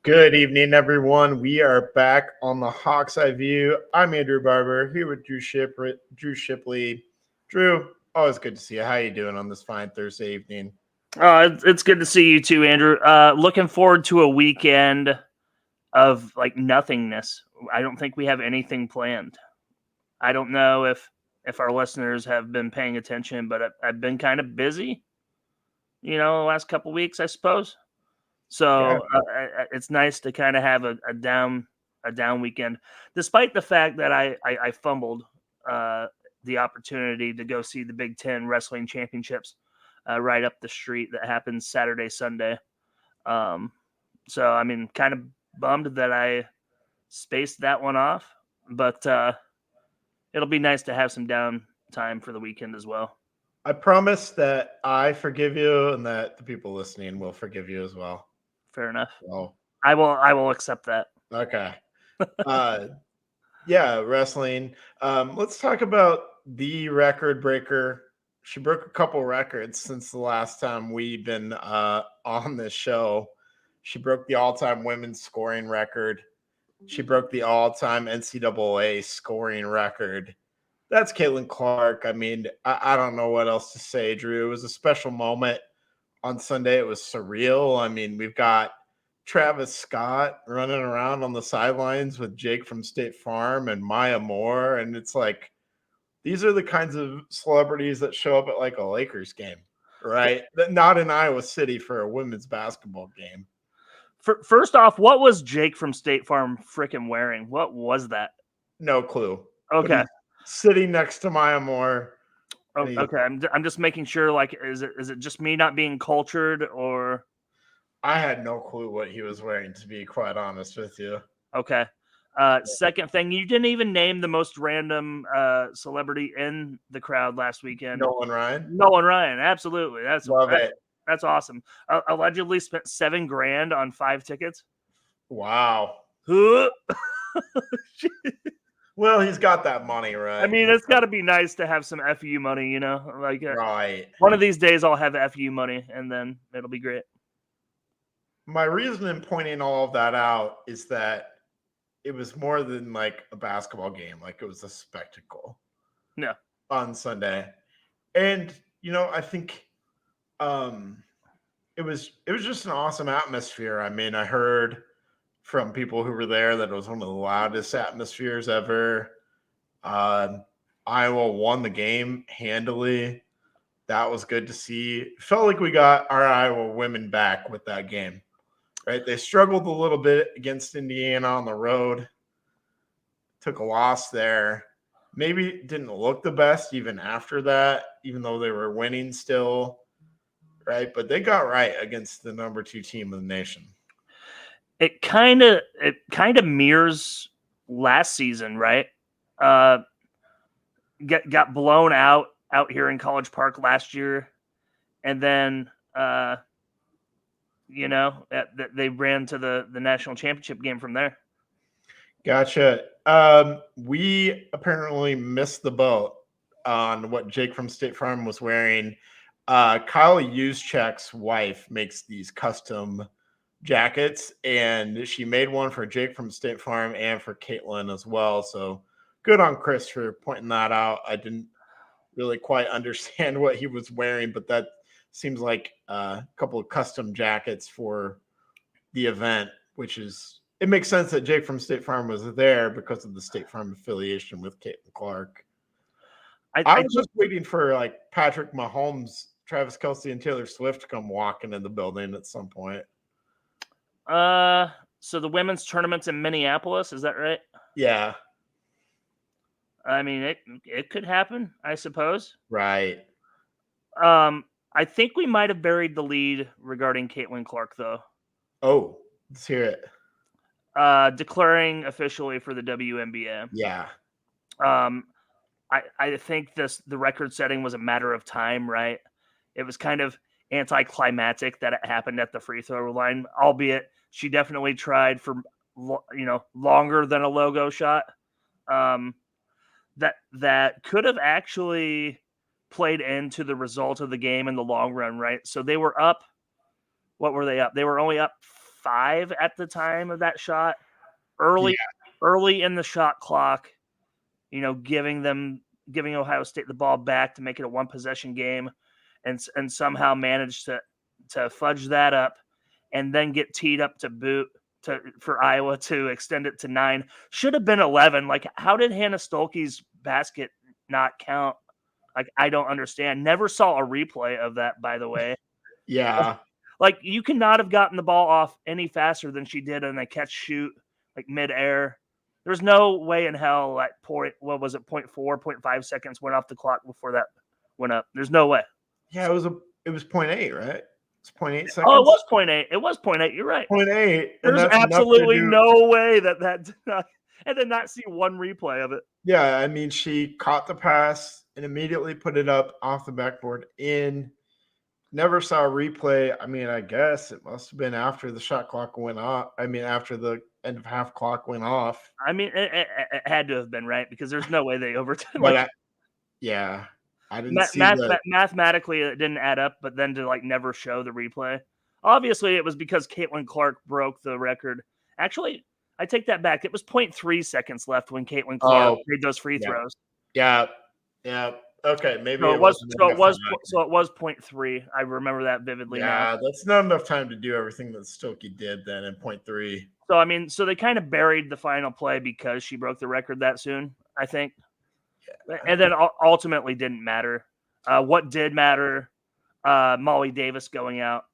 Good evening, everyone. We are back on the Hawks Eye View. I'm Andrew Barber here with Drew Shipley. Drew, always good to see you. How you doing on this fine Thursday evening? It's good to see you too, Andrew. Looking forward to a weekend of nothingness. I don't think we have anything planned. I don't know if our listeners have been paying attention, but I've been kind of busy, the last couple weeks, I suppose. Yeah, So it's nice to kind of have a down weekend, despite the fact that I fumbled uh, the opportunity to go see the Big Ten Wrestling Championships right up the street that happens Saturday, Sunday. Um, so I mean, kind of bummed that I spaced that one off, but it'll be nice to have some downtime for the weekend as well. I promise that I forgive you and that the people listening will forgive you as well. Fair enough. Well, I will accept that. okay. Uh, yeah, wrestling. Let's talk about the record breaker. She broke a couple records since the last time we've been on this show. She broke the all-time women's scoring record. She broke the all-time NCAA scoring record. That's Caitlin Clark. I mean, I don't know what else to say, Drew. It was a special moment on Sunday. It was surreal. I mean, we've got Travis Scott running around on the sidelines with Jake from State Farm and Maya Moore. And it's like, these are the kinds of celebrities that show up at like a Lakers game, right? Not in Iowa City for a women's basketball game. First off, what was Jake from State Farm freaking wearing? What was that? No clue. But Okay. he's sitting next to Maya Moore. Oh, okay. I'm just making sure. Like, is it just me not being cultured, or I had no clue what he was wearing, to be quite honest with you. okay? Second thing, you didn't even name the most random celebrity in the crowd last weekend. Nolan Ryan? Nolan Ryan, absolutely. Love it. That's awesome. Allegedly spent $7,000 on 5 tickets. Wow. Huh? Well, he's got that money, right? I mean, it's got to be nice to have some FU money, Like, right. One of these days, I'll have FU money, and then it'll be great. My reason in pointing all of that out is that it was more than like a basketball game. Like, it was a spectacle. Yeah. On Sunday. And, I think it was just an awesome atmosphere. I mean, I heard from people who were there that it was one of the loudest atmospheres ever. Iowa won the game handily. That was good to see. It felt like we got our Iowa women back with that game, right? They struggled a little bit against Indiana on the road, took a loss there. Maybe didn't look the best even after that, even though they were winning still, right? But they got right against the number 2 team of the nation. It kind of mirrors last season, right? Got blown out here in College Park last year, and then they ran to the national championship game from there. Gotcha. We apparently missed the boat on what Jake from State Farm was wearing. Kyle Juszczyk's wife makes these custom jackets, and she made one for Jake from State Farm and for Caitlin as well. So good on Chris for pointing that out. I didn't really quite understand what he was wearing, but that seems like a couple of custom jackets for the event, which is, it makes sense that Jake from State Farm was there because of the State Farm affiliation with Caitlin Clark. I was just waiting for like Patrick Mahomes, Travis Kelce, and Taylor Swift to come walking in the building at some point. So the women's tournament's in Minneapolis, is that right? Yeah. I mean, it could happen, I suppose. Right. I think we might have buried the lead regarding Caitlin Clark, though. Oh, let's hear it. Declaring officially for the WNBA. Yeah. I think the record setting was a matter of time, right? It was kind of anticlimactic that it happened at the free throw line, albeit she definitely tried for longer than a logo shot. That could have actually played into the result of the game in the long run, right? So they were up. What were they up? They were only up 5 at the time of that shot. Early in the shot clock, giving Ohio State the ball back to make it a 1-possession game, and somehow managed to fudge that up, and then get teed up to boot for Iowa to extend it to 9. Should have been 11. Like, how did Hannah Stolke's basket not count? Like, I don't understand. Never saw a replay of that, by the way. Yeah. Like, you cannot have gotten the ball off any faster than she did in a catch shoot, like midair. There's no way in hell at 0.5 seconds went off the clock before that went up. There's no way. Yeah, it was 0.8, right? It's 0.8 seconds. Oh, it was 0.8. It was 0.8. You're right. 0.8. There's absolutely no way that did not, and did not see one replay of it. Yeah, I mean, she caught the pass and immediately put it up off the backboard in. Never saw a replay. I mean, I guess it must have been after the shot clock went off. I mean, after the end of half clock went off. I mean, it had to have been, right? Because there's no way they overturned. But I didn't see that. Mathematically, it didn't add up, but then to never show the replay. Obviously, it was because Caitlin Clark broke the record. Actually, I take that back. It was 0.3 seconds left when Caitlin Clark made those free throws. Yeah. Okay, maybe so it was 0.3. I remember that vividly. Yeah, that's not enough time to do everything that Stokey did then in 0.3. So I mean, they kind of buried the final play because she broke the record that soon, I think. Yeah. And then ultimately didn't matter. What did matter? Molly Davis going out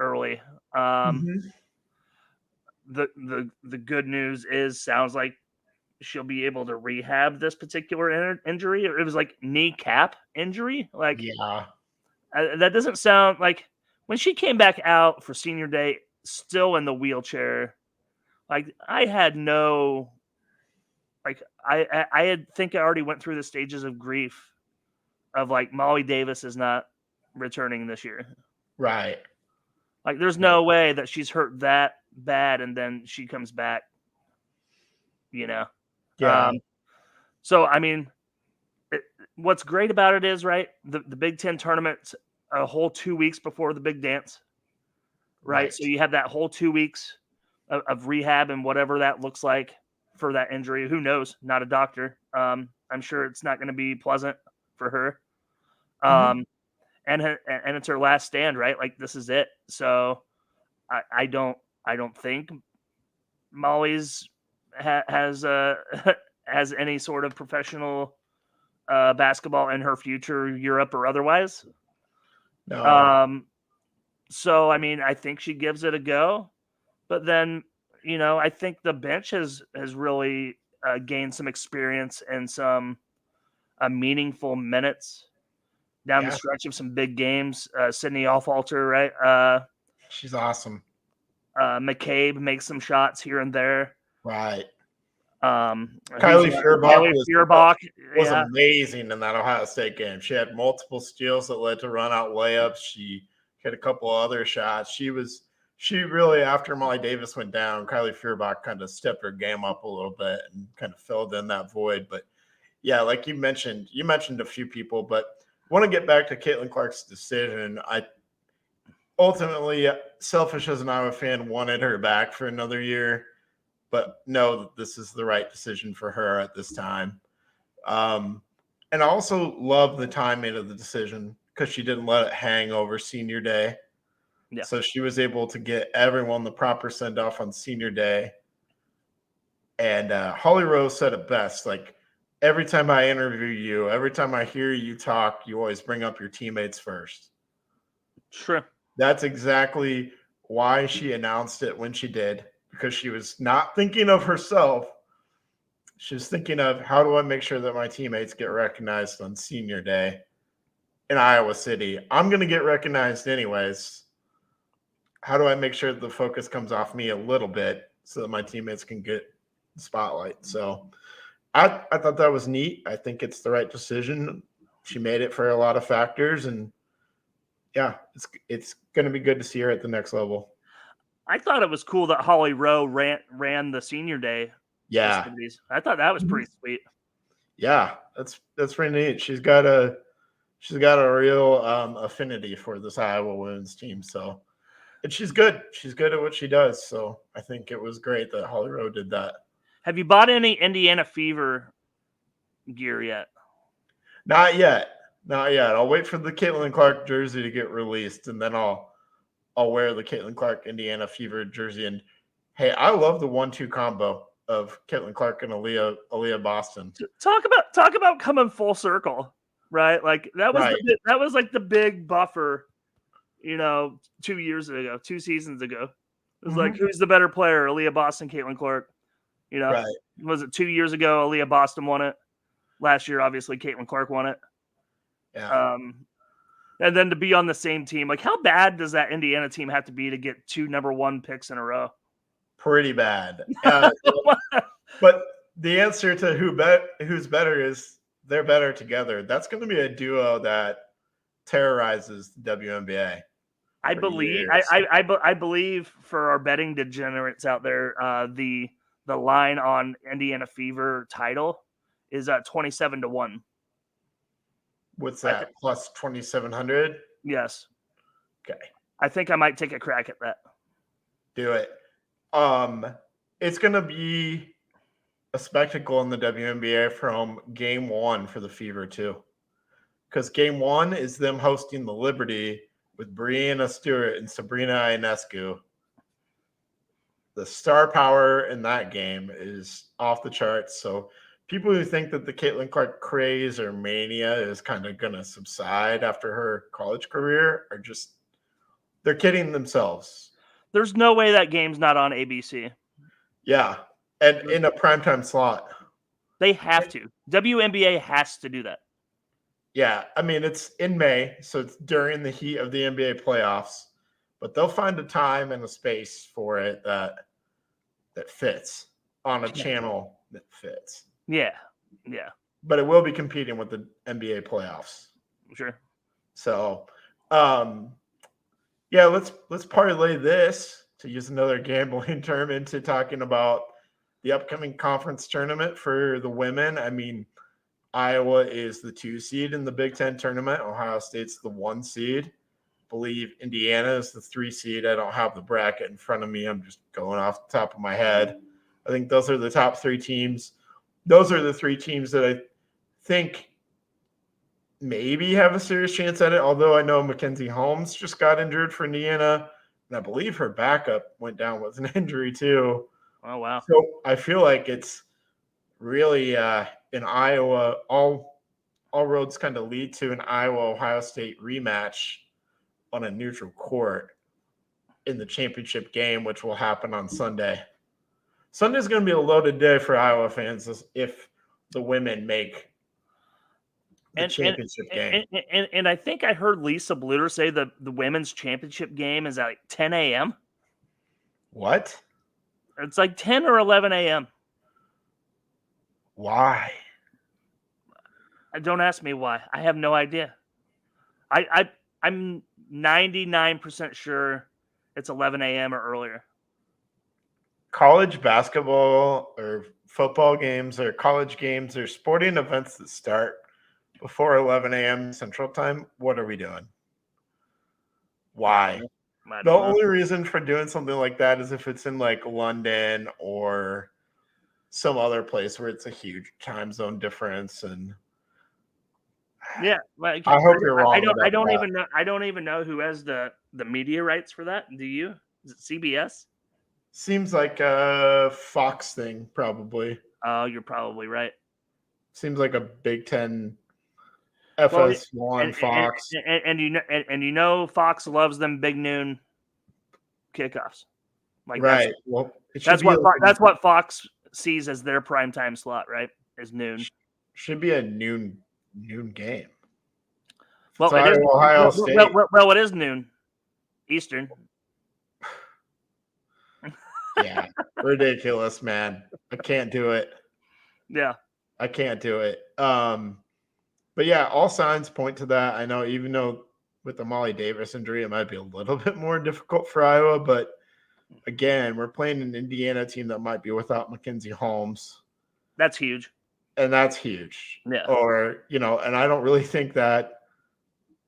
early. The good news sounds like she'll be able to rehab this particular injury. It was like kneecap injury. Like, yeah, that doesn't sound like when she came back out for senior day, still in the wheelchair. Like, I had no, like, I think I already went through the stages of grief of like Molly Davis is not returning this year. Right. Like, there's no way that she's hurt that bad and then she comes back, Yeah. So, I mean, what's great about it is, right, the Big Ten tournament's a whole 2 weeks before the big dance, right? So you have that whole 2 weeks of rehab and whatever that looks like for that injury. Who knows? Not a doctor. I'm sure it's not going to be pleasant for her. And it's her last stand, right? Like, this is it. So I don't think Molly's has any sort of professional basketball in her future, Europe or otherwise. No. So I mean, I think she gives it a go, but then I think the bench has really gained some experience and some meaningful minutes down the stretch of some big games. Sydney Offalter, right? She's awesome. McCabe makes some shots here and there. Right. Kylie Feuerbach was amazing in that Ohio State game. She had multiple steals that led to run-out layups. She hit a couple other shots. She really, after Molly Davis went down, Kylie Feuerbach kind of stepped her game up a little bit and kind of filled in that void. But yeah, like you mentioned a few people, but I want to get back to Caitlin Clark's decision. I ultimately, selfish as an Iowa fan, wanted her back for another year, but know that this is the right decision for her at this time. And I also love the timing of the decision because she didn't let it hang over senior day. Yeah. So she was able to get everyone the proper send-off on senior day. And Holly Rose said it best. Like, every time I interview you, every time I hear you talk, you always bring up your teammates first. Sure. That's exactly why she announced it when she did, because she was not thinking of herself. She was thinking of, how do I make sure that my teammates get recognized on senior day in Iowa City? I'm going to get recognized anyways. How do I make sure that the focus comes off me a little bit so that my teammates can get the spotlight? So I thought that was neat. I think it's the right decision. She made it for a lot of factors, and yeah, it's going to be good to see her at the next level. I thought it was cool that Holly Rowe ran the senior day. Yeah, festivities. I thought that was pretty sweet. Yeah, that's pretty neat. She's got a real affinity for this Iowa women's team. So And she's good. She's good at what she does. So I think it was great that Holly Rowe did that. Have you bought any Indiana Fever gear yet? Not yet. Not yet. I'll wait for the Caitlin Clark jersey to get released, and then I'll wear the Caitlin Clark Indiana Fever jersey. And hey, I love the 1-2 combo of Caitlin Clark and Aaliyah Boston. Talk about coming full circle, right? Like that was Right. that was like the big buffer, 2 seasons ago. It was like, who's the better player, Aaliyah Boston, Caitlin Clark? Right. Was it 2 years ago? Aaliyah Boston won it. Last year, obviously, Caitlin Clark won it. Yeah. And then to be on the same team, like how bad does that Indiana team have to be to get 2 number 1 picks in a row? Pretty bad. But the answer to who's better is they're better together. That's going to be a duo that terrorizes the WNBA. I believe for our betting degenerates out there, the line on Indiana Fever title is at 27-1. What's that? Plus 2,700? Yes. Okay. I think I might take a crack at that. Do it. It's going to be a spectacle in the WNBA from game 1 for the Fever too. Because game 1 is them hosting the Liberty with Brianna Stewart and Sabrina Ionescu. The star power in that game is off the charts. So people who think that the Caitlin Clark craze or mania is kind of going to subside after her college career are just, they're kidding themselves. There's no way that game's not on ABC. Yeah. And in a primetime slot. They have to. WNBA has to do that. Yeah. I mean, it's in May, so it's during the heat of the NBA playoffs, but they'll find a time and a space for it that fits on a channel that fits. Yeah. Yeah. But it will be competing with the NBA playoffs. Sure. So, yeah, let's parlay this, to use another gambling term, into talking about the upcoming conference tournament for the women. I mean, Iowa is the 2 seed in the Big Ten tournament. Ohio State's the 1 seed. I believe Indiana is the 3 seed. I don't have the bracket in front of me. I'm just going off the top of my head. I think those are the top 3 teams. Those are the 3 teams that I think maybe have a serious chance at it, although I know Mackenzie Holmes just got injured for Indiana, and I believe her backup went down with an injury too. Oh, wow. So I feel like it's really in Iowa, all roads kind of lead to an Iowa-Ohio State rematch on a neutral court in the championship game, which will happen on Sunday. Sunday's going to be a loaded day for Iowa fans if the women make the championship game. And I think I heard Lisa Bluter say the women's championship game is at like 10 a.m. What? It's like 10 or 11 a.m. Why? Don't ask me why. I have no idea. I'm 99% sure it's 11 a.m. or earlier. College basketball or football games or college games or sporting events that start before 11 a.m. Central Time, what are we doing? Why? The only reason for doing something like that is if it's in like London or some other place where it's a huge time zone difference. And yeah, like, I hope you're wrong. I don't even know who has the media rights for that. Do you? Is it CBS? Seems like a Fox thing, probably. Oh, you're probably right. Seems like a Big Ten FS1 Fox. And you know Fox loves them big noon kickoffs. Like right. Well, that's what Fox sees as their primetime slot, right? Is noon. Should be a noon game. Well, it is Ohio State. Well, it is noon Eastern. Yeah, ridiculous, man. I can't do it. Yeah, I can't do it. But yeah, all signs point to that. I know, even though with the Molly Davis injury, it might be a little bit more difficult for Iowa. But again, we're playing an Indiana team that might be without Mackenzie Holmes. That's huge. And that's huge. Yeah. Or, and I don't really think that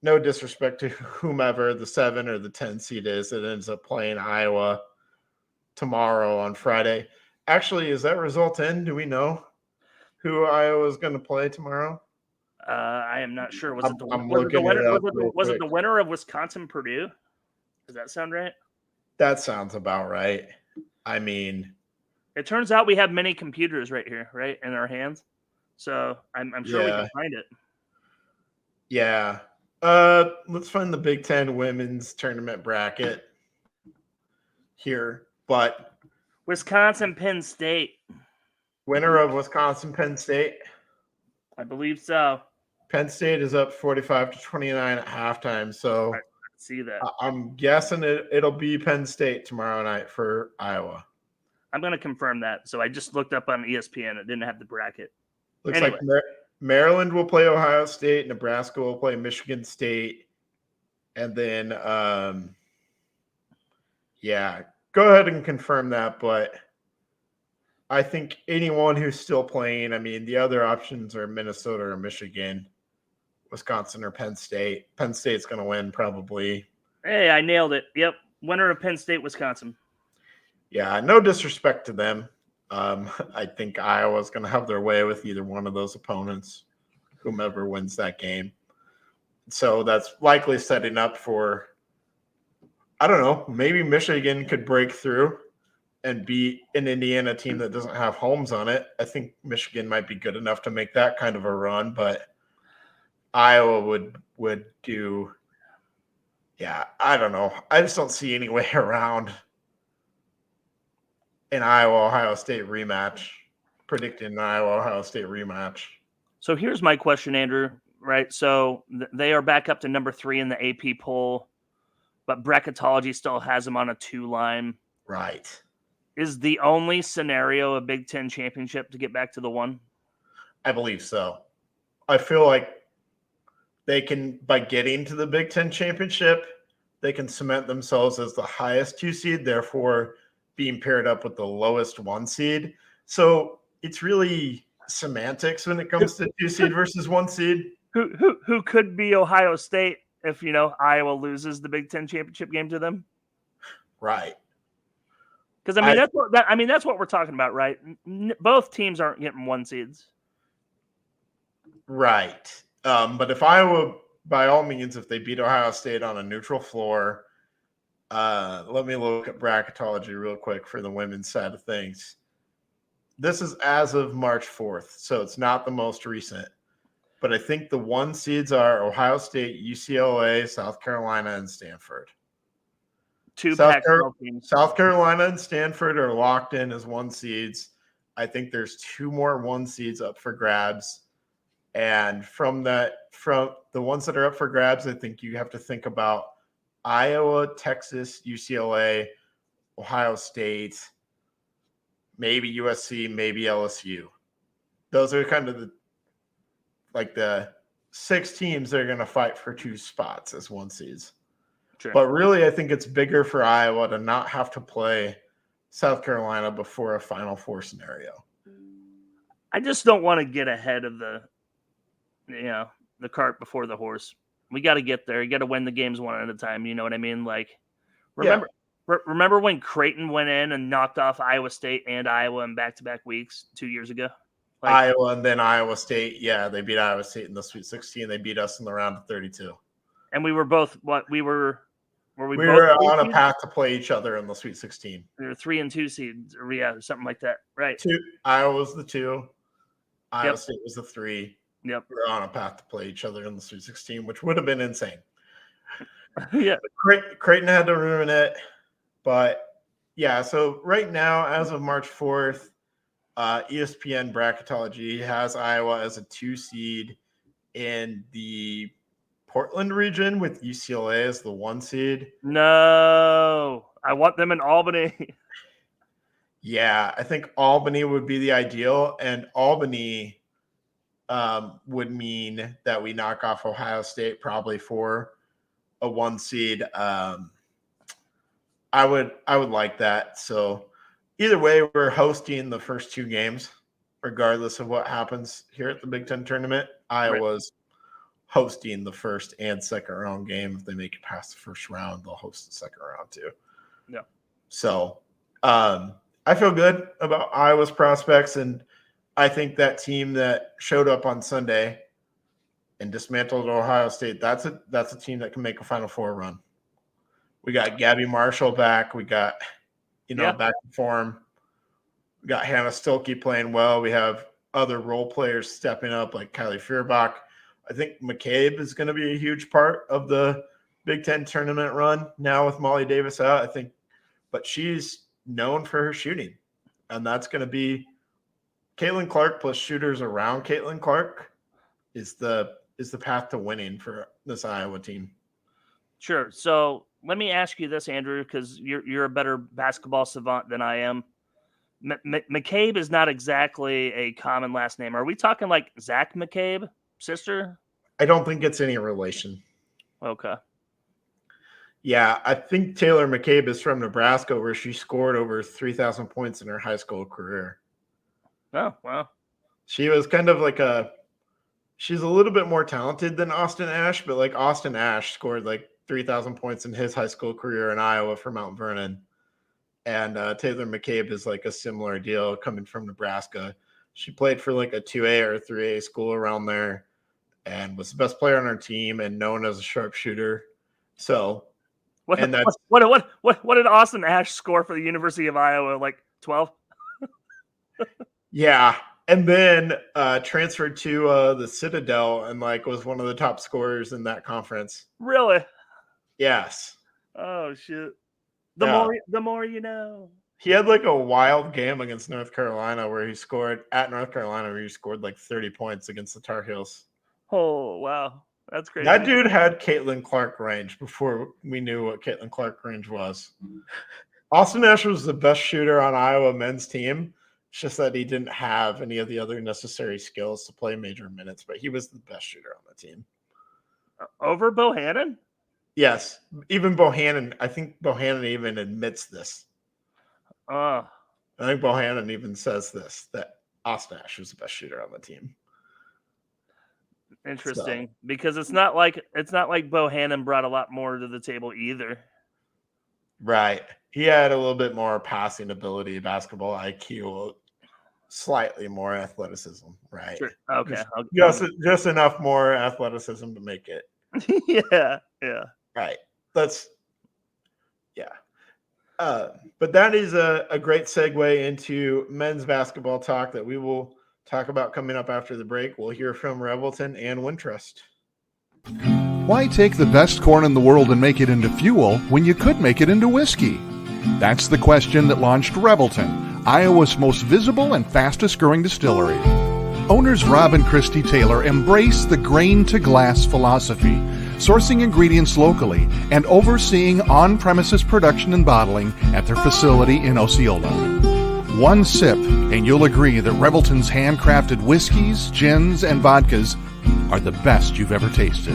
no disrespect to whomever the 7 or the 10 seed is that ends up playing Iowa tomorrow on Friday. Actually, is that result in? Do we know who Iowa is going to play tomorrow? I am not sure. Was it the I'm was it the looking winner? it up real Was it quick. the winner of Wisconsin Purdue? Does that sound right? That sounds about right. I mean, It turns out we have many computers right here, right in our hands. So I'm sure we can yeah, find it. yeah. Let's find the Big Ten women's tournament bracket here. But Wisconsin Penn State. winner of Wisconsin Penn State. I believe so. Penn State is up 45-29 at halftime. So I see that. I'm guessing it'll be Penn State tomorrow night for Iowa. I'm going to confirm that. So I just looked up on ESPN. It didn't have the bracket. Looks Anyway. like Maryland will play Ohio State. Nebraska will play Michigan State. And then, yeah, go ahead and confirm that. But I think anyone who's still playing, I mean, the other options are Minnesota or Michigan, Wisconsin or Penn State. Penn State's going to win probably. Hey, I nailed it. Yep. Winner of Penn State, Wisconsin. Yeah, no disrespect to them. I think Iowa's going to have their way with either one of those opponents, whomever wins that game. So that's likely setting up for, I don't know, maybe Michigan could break through and beat an Indiana team that doesn't have Holmes on it. I think Michigan might be good enough to make that kind of a run, but Iowa would do, yeah, I don't know. I just don't see any way around an Iowa-Ohio State rematch, predicting an Iowa-Ohio State rematch. So here's my question, Andrew, right? So they are back up to number 3 in the AP poll, but bracketology still has them on a 2 line. Right. Is the only scenario a Big Ten championship to get back to the 1? I believe so. I feel like they can, by getting to the Big Ten championship, they can cement themselves as the highest 2 seed, therefore being paired up with the lowest 1 seed. So it's really semantics when it comes to 2 seed versus 1 seed. Who could be Ohio State if Iowa loses the Big Ten championship game to them? Right. Because that's what we're talking about, right? Both teams aren't getting 1 seeds. Right. But if Iowa, by all means, if they beat Ohio State on a neutral floor, let me look at bracketology real quick for the women's side of things. This is as of March 4th, so it's not the most recent. But I think the 1 seeds are Ohio State, UCLA, South Carolina, and Stanford. 2 Pac-12 teams. South Carolina and Stanford are locked in as 1 seeds. I think there's 2 more 1 seeds up for grabs. And from the ones that are up for grabs, I think you have to think about Iowa, Texas, UCLA, Ohio State, maybe USC, maybe LSU. Those are kind of the 6 teams that are going to fight for 2 spots as 1 seeds. Sure. But really, I think it's bigger for Iowa to not have to play South Carolina before a Final Four scenario. I just don't want to get ahead of the cart before the horse. We got to get there. You got to win the games one at a time. You know what I mean? Like, remember when Creighton went in and knocked off Iowa State and Iowa in back-to-back weeks 2 years ago? Like, Iowa and then Iowa State. Yeah, they beat Iowa State in the Sweet 16. They beat us in the round of 32. And we were both we were on a path to play each other in the Sweet 16. We were 3 and 2 seeds, or something like that, right? Iowa was the 2. Iowa State was the 3. Yep. We were on a path to play each other in the Sweet 16, which would have been insane. Yeah. Creighton had to ruin it. But, yeah, so right now, as of March 4th, ESPN bracketology has Iowa as a 2 seed in the Portland region with UCLA as the 1 seed. No, I want them in Albany. Yeah, I think Albany would be the ideal, and Albany would mean that we knock off Ohio State probably for a 1 seed. I would like that. So either way, we're hosting the first 2 games, regardless of what happens here at the Big Ten tournament. Iowa's hosting the first and second round game. If they make it past the first round, they'll host the second round too. Yeah. So I feel good about Iowa's prospects, and I think that team that showed up on Sunday and dismantled Ohio State, that's a team that can make a Final Four run. We got Gabby Marshall back. We got, back in form. We got Hannah Stolke playing well. We have other role players stepping up like Kylie Feuerbach. I think McCabe is going to be a huge part of the Big Ten tournament run now with Molly Davis out, I think. But she's known for her shooting, and that's going to be Caitlin Clark plus shooters around Caitlin Clark is the path to winning for this Iowa team. Sure. So let me ask you this, Andrew, because you're a better basketball savant than I am. McCabe is not exactly a common last name. Are we talking like Zach McCabe, sister? I don't think it's any relation. Okay. Yeah, I think Taylor McCabe is from Nebraska, where she scored over 3,000 points in her high school career. Oh, wow. She was kind of like she's a little bit more talented than Austin Ash, but like Austin Ash scored like 3,000 points in his high school career in Iowa for Mount Vernon. And Taylor McCabe is like a similar deal coming from Nebraska. She played for like a 2A or 3A school around there and was the best player on her team and known as a sharpshooter. So, what did Austin Ash score for the University of Iowa? Like 12? Yeah. And then transferred to the Citadel and like was one of the top scorers in that conference. Really? Yes. Oh, shit. The more you know. He had like a wild game against North Carolina where he scored like 30 points against the Tar Heels. Oh, wow. That's crazy. That dude had Caitlin Clark range before we knew what Caitlin Clark range was. Austin Ash was the best shooter on Iowa men's team. It's just that he didn't have any of the other necessary skills to play major minutes, but he was the best shooter on the team. Over Bohannon? Yes. Even Bohannon. I think Bohannon even admits this. I think Bohannon even says this, that Austin Ash was the best shooter on the team. Interesting. So, because it's not like Bohannon brought a lot more to the table either. Right. He had a little bit more passing ability, basketball IQ, slightly more athleticism. Right. Sure. Okay. Just enough more athleticism to make it. Yeah. Right. But that is a great segue into men's basketball talk that we will talk about coming up after the break. We'll hear from Revelton and Wintrust. Why take the best corn in the world and make it into fuel when you could make it into whiskey? That's the question that launched Revelton, Iowa's most visible and fastest growing distillery. Owners Rob and Christy Taylor embrace the grain-to-glass philosophy, sourcing ingredients locally and overseeing on-premises production and bottling at their facility in Osceola. One sip and you'll agree that Revelton's handcrafted whiskeys, gins, and vodkas are the best you've ever tasted.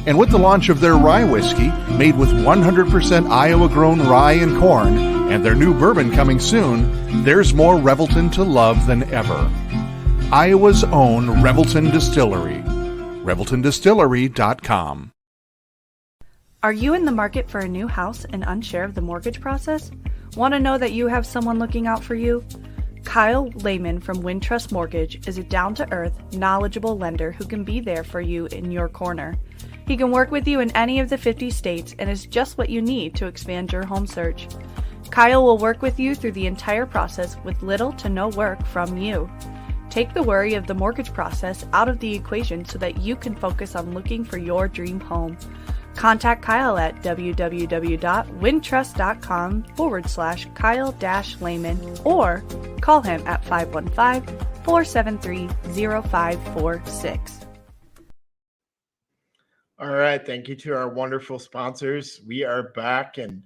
And with the launch of their rye whiskey, made with 100% Iowa-grown rye and corn, and their new bourbon coming soon, there's more Revelton to love than ever. Iowa's own Revelton Distillery. ReveltonDistillery.com. Are you in the market for a new house and unsure of the mortgage process? Want to know that you have someone looking out for you? Kyle Lehman from Wintrust Mortgage is a down-to-earth, knowledgeable lender who can be there for you in your corner. He can work with you in any of the 50 states and is just what you need to expand your home search. Kyle will work with you through the entire process with little to no work from you. Take the worry of the mortgage process out of the equation so that you can focus on looking for your dream home. Contact Kyle at www.wintrust.com/Kyle-Lehman or call him at 515-473-0546. All right. Thank you to our wonderful sponsors. We are back. And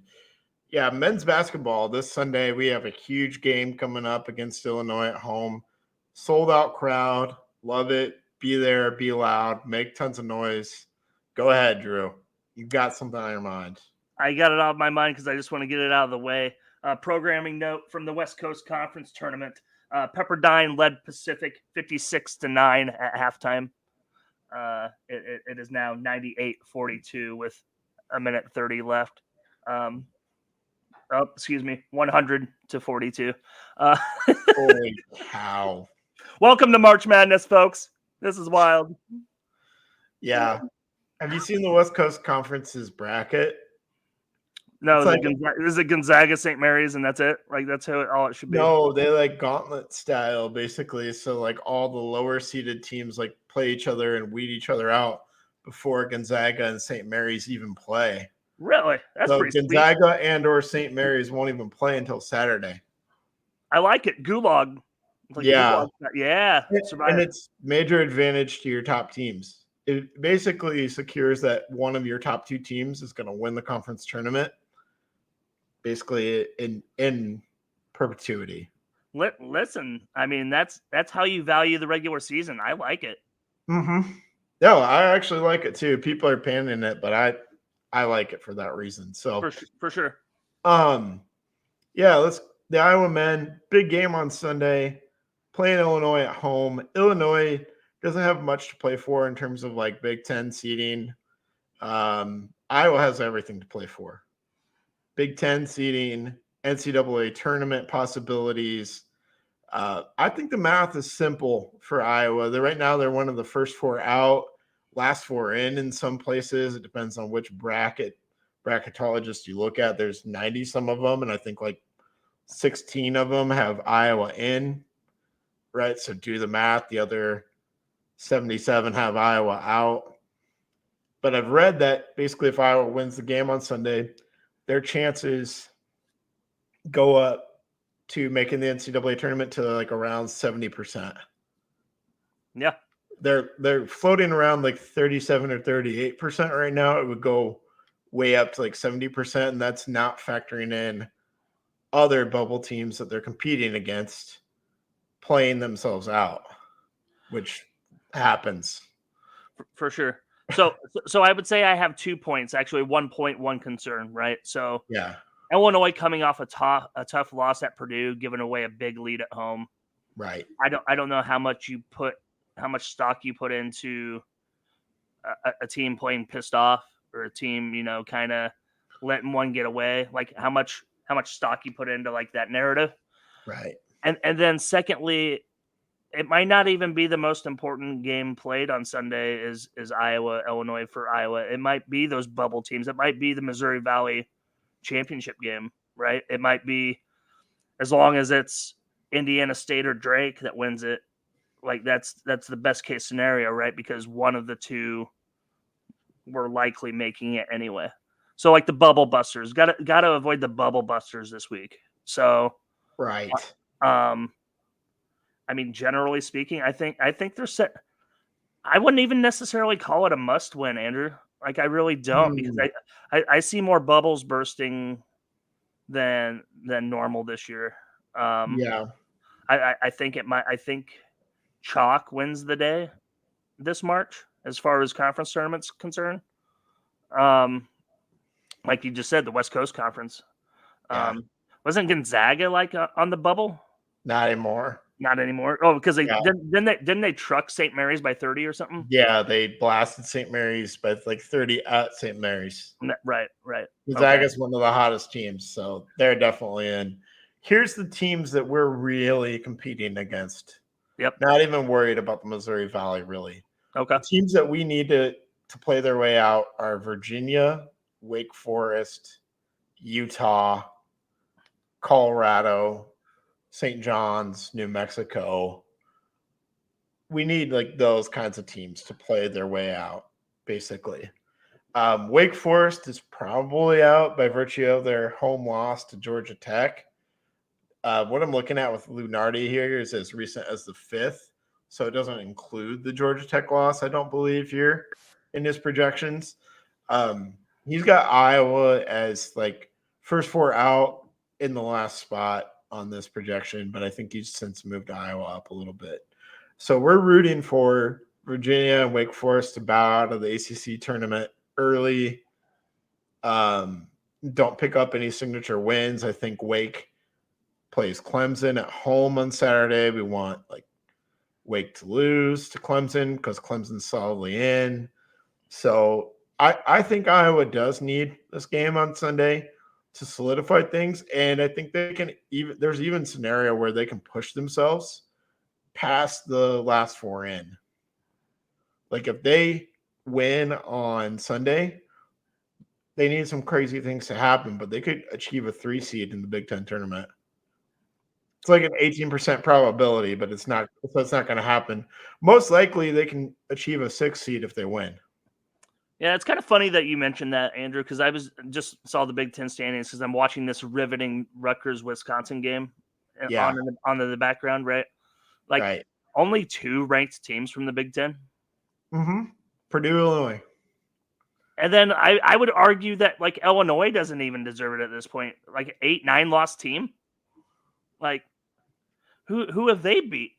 yeah, men's basketball this Sunday. We have a huge game coming up against Illinois at home. Sold out crowd. Love it. Be there. Be loud. Make tons of noise. Go ahead, Drew. You've got something on your mind. I got it out of my mind because I just want to get it out of the way. Programming note from the West Coast Conference Tournament. Pepperdine led Pacific 56-9 at halftime. It is now 98-42 with a minute 30 left. Excuse me, 100-42. Holy cow. Welcome to March Madness, folks. This is wild. Yeah. Have you seen the West Coast Conference's bracket? No, It's is it Gonzaga, St. Mary's, and that's it? Like, that's all it should be? No, they like gauntlet style, basically. So, like, all the lower seeded teams like play each other and weed each other out before Gonzaga and St. Mary's even play. Really? That's So pretty Gonzaga and or St. Mary's won't even play until Saturday. I like it. Gulag. Yeah. Yeah. And it's major advantage to your top teams. It basically secures that one of your top two teams is going to win the conference tournament, basically in perpetuity. Listen, I mean, that's how you value the regular season. I like it. Mm-hmm. No, I actually like it too. People are panning it, but I like it for that reason. So for sure. Yeah, the Iowa men, big game on Sunday, playing Illinois at home. Illinois doesn't have much to play for in terms of like Big Ten seeding. Iowa has everything to play for. Big Ten seeding, NCAA tournament possibilities. I think the math is simple for Iowa. Right now they're one of the first four out, last four in some places. It depends on which bracketologist you look at. There's 90 some of them, and I think like 16 of them have Iowa in, right? So do the math. The other 77 have Iowa out. But I've read that basically if Iowa wins the game on Sunday, their chances go up to making the NCAA tournament to like around 70%. Yeah. They're floating around like 37 or 38% right now. It would go way up to like 70%, and that's not factoring in other bubble teams that they're competing against playing themselves out, which happens. For sure. So I would say I have 2 points, actually 1 point, one concern, right? So Yeah. Illinois coming off a tough loss at Purdue, giving away a big lead at home. Right. I don't know how much stock you put into a team playing pissed off, or a team, kind of letting one get away. Like how much stock you put into like that narrative. Right. And then secondly, it might not even be the most important game played on Sunday is Iowa, Illinois for Iowa. It might be those bubble teams. It might be the Missouri Valley championship game, right? It might be, as long as it's Indiana State or Drake that wins it, like that's the best case scenario, right? Because one of the two were likely making it anyway. So like the bubble busters, got to avoid the bubble busters this week. So right. I mean, generally speaking, I think they're set. I wouldn't even necessarily call it a must win, Andrew. Like I really don't, because I see more bubbles bursting than normal this year. Yeah. I think I think chalk wins the day this March as far as conference tournaments concerned. Like you just said, the West Coast Conference. Yeah. Wasn't Gonzaga like on the bubble? Not anymore. Not anymore. Oh, because didn't they truck St. Mary's by 30 or something? Yeah, they blasted St. Mary's by like 30 at St. Mary's. Right. Gonzaga's one of the hottest teams, so they're definitely in. Here's the teams that we're really competing against. Yep. Not even worried about the Missouri Valley, really. Okay. The teams that we need to play their way out are Virginia, Wake Forest, Utah, Colorado, St. John's, New Mexico. We need like those kinds of teams to play their way out, basically. Wake Forest is probably out by virtue of their home loss to Georgia Tech. What I'm looking at with Lunardi here is as recent as the 5th, so it doesn't include the Georgia Tech loss, I don't believe, here in his projections. He's got Iowa as like first four out in the last spot on this projection, but I think he's since moved Iowa up a little bit. So we're rooting for Virginia and Wake Forest to bow out of the ACC tournament early. Don't pick up any signature wins. I think Wake plays Clemson at home on Saturday. We want like Wake to lose to Clemson because Clemson's solidly in. So I think Iowa does need this game on Sunday to solidify things. And I think they can there's even a scenario where they can push themselves past the last four in. Like if they win on Sunday, they need some crazy things to happen, but they could achieve a 3 seed in the Big Ten tournament. It's like an 18% probability, but it's not going to happen. Most likely they can achieve a 6 seed if they win. Yeah, it's kind of funny that you mentioned that, Andrew, because I just saw the Big Ten standings because I'm watching this riveting Rutgers-Wisconsin game on the background, right? Like right. Only 2 ranked teams from the Big Ten. Mm-hmm. Purdue, Illinois. And then I would argue that like Illinois doesn't even deserve it at this point. Like 8-9 lost team. Like who have they beat?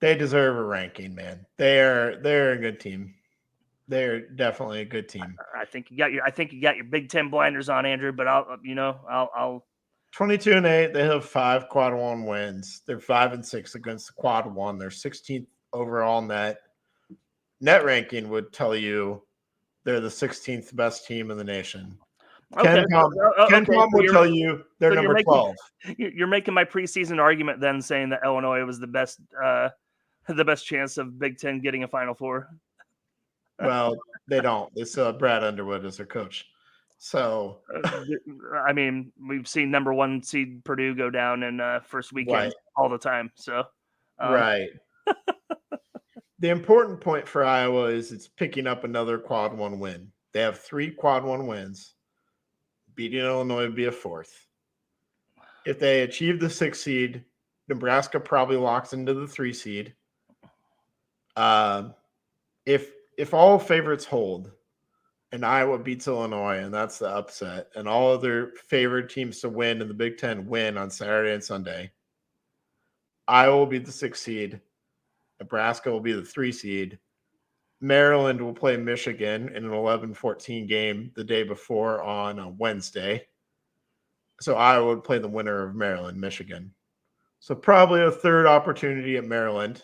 They deserve a ranking, man. They're a good team. They're definitely a good team. I think you got your Big Ten blinders on, Andrew. But I'll 22-8. They have 5 quad 1 wins. They're 5-6 against the quad 1. They're 16th overall net. Net ranking would tell you they're the 16th best team in the nation. Okay. Ken Pom would tell you they're number 12. You're making my preseason argument then, saying that Illinois was the best chance of Big Ten getting a Final Four. Well, they don't. They still have Brad Underwood as their coach. So, I mean, we've seen number 1 seed Purdue go down in first weekend all the time. So, right. The important point for Iowa is it's picking up another quad 1 win. They have 3 quad 1 wins. Beating Illinois would be a 4th. If they achieve the 6 seed, Nebraska probably locks into the 3 seed. If all favorites hold and Iowa beats Illinois, and that's the upset, and all other favored teams to win in the Big Ten win on Saturday and Sunday, Iowa will be the 6 seed. Nebraska will be the 3 seed. Maryland will play Michigan in an 11-14 game the day before on a Wednesday. So Iowa would play the winner of Maryland, Michigan. So probably a 3rd opportunity at Maryland.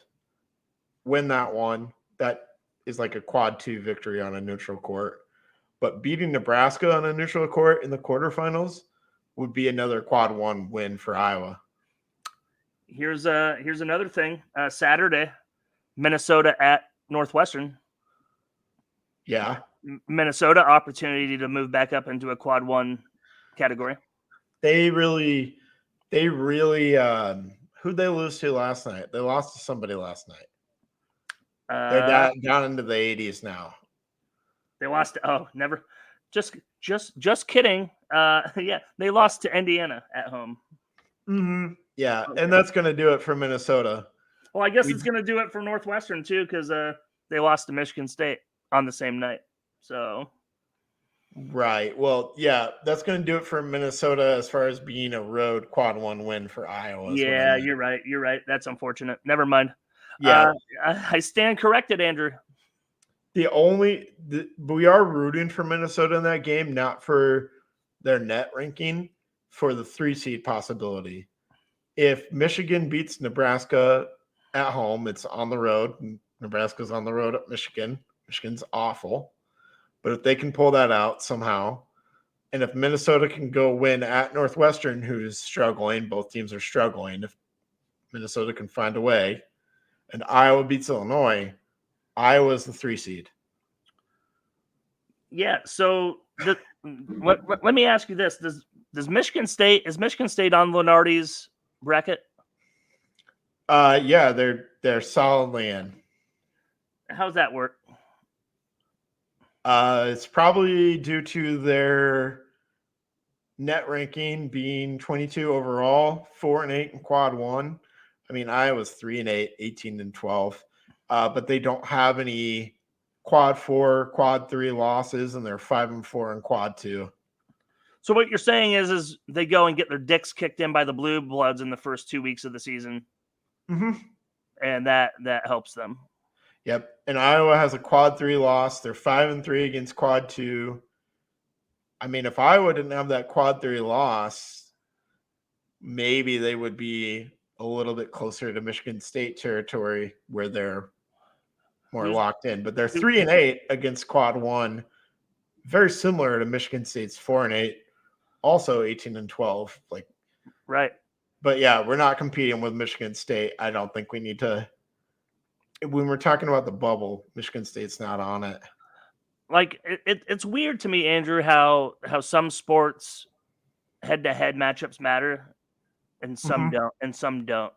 Win that one. That is like a quad 2 victory on a neutral court. But beating Nebraska on a neutral court in the quarterfinals would be another quad 1 win for Iowa. Here's another thing. Saturday, Minnesota at Northwestern. Yeah. Minnesota opportunity to move back up into a quad 1 category. They really who'd they lose to last night? They lost to somebody last night. They're down into the 80s now. They lost never. Just kidding. Yeah, they lost to Indiana at home. Mm-hmm. Yeah, okay. And that's going to do it for Minnesota. Well, I guess it's going to do it for Northwestern too, because they lost to Michigan State on the same night. So, right. Well, yeah, that's going to do it for Minnesota as far as being a road quad 1 win for Iowa. Yeah, you're right. You're right. That's unfortunate. Never mind. Yeah, I stand corrected, Andrew. We are rooting for Minnesota in that game, not for their net ranking, for the 3 seed possibility. If Michigan beats Nebraska at home, it's on the road. Nebraska's on the road at Michigan. Michigan's awful. But if they can pull that out somehow, and if Minnesota can go win at Northwestern, who's struggling, both teams are struggling, if Minnesota can find a way, and Iowa beats Illinois, Iowa's the 3 seed. Yeah, so let me ask you this. Is Michigan State on Lunardi's bracket? Yeah, they're solidly in. How's that work? It's probably due to their net ranking being 22 overall, 4-8 in quad 1. I mean, Iowa's 3-8, 18-12, but they don't have any quad 4, quad 3 losses, and they're 5-4 in quad 2. So what you're saying is they go and get their dicks kicked in by the Blue Bloods in the first 2 weeks of the season, and that helps them. Yep. And Iowa has a quad 3 loss. They're 5-3 against quad 2. I mean, if Iowa didn't have that quad 3 loss, maybe they would be a little bit closer to Michigan State territory where they're more Who's- locked in. But they're 3-8 against quad one, very similar to Michigan State's 4-8, also 18-12. Like, right. but yeah, we're not competing with Michigan State. I don't think we need to. When we're talking about the bubble, Michigan State's not on it. Like it's weird to me, Andrew, how some sports head-to-head matchups matter and some don't, and some don't.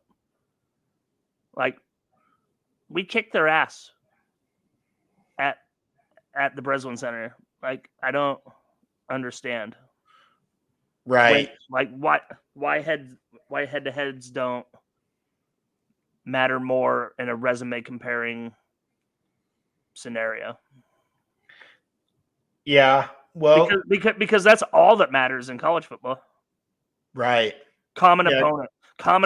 Like, we kicked their ass at the Breslin Center. Like, I don't understand. Right. Like, why head-to-heads don't matter more in a resume comparing scenario. Yeah. Well, because that's all that matters in college football. right. Common